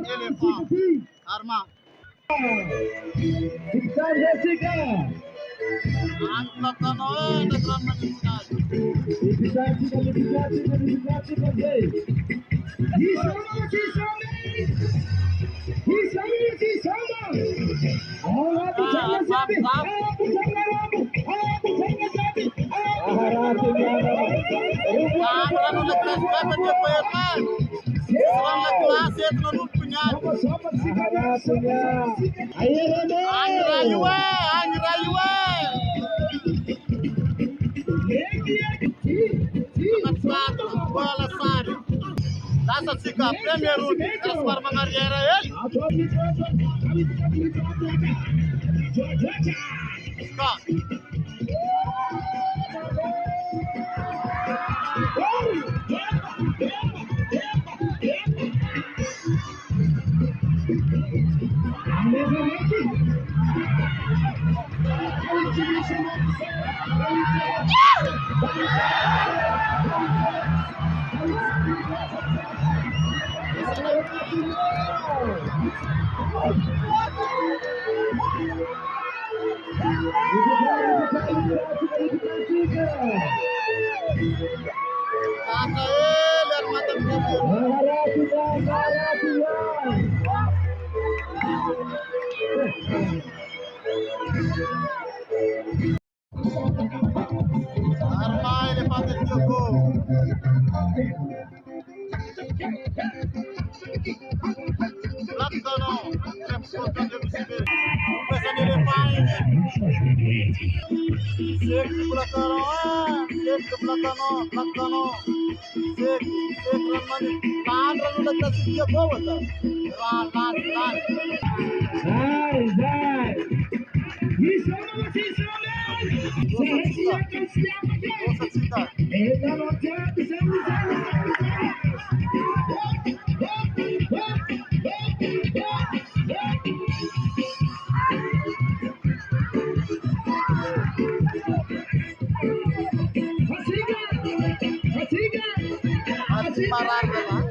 Elefant. Arma. Essa fica primeiro, transforma a barreira ele. Stop. Mata ele, armada arma ele faz el jogo. Platano, transporta de Lucibel. Começa nele pai. Sempre Platano. Sempre Ramani. Padra no da cidade boa, tá? Lá. Vai. Isso não se chama. Nossa cidade. Ele não quer dizer parar de lá.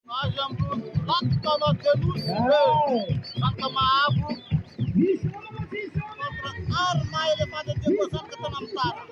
Nós vamos lá para o arma ele faz de depoção que está na mutara.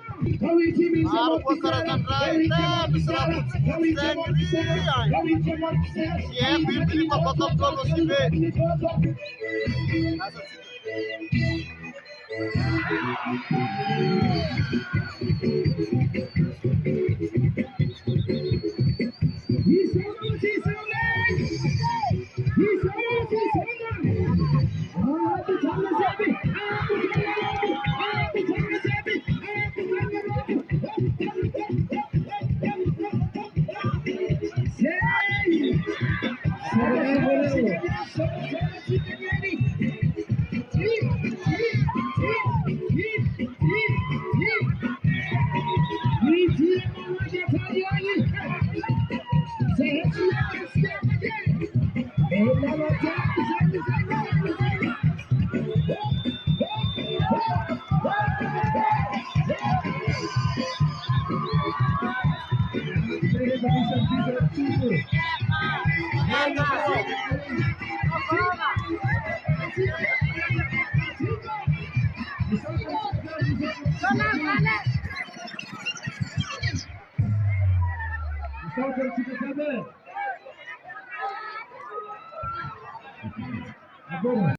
Agora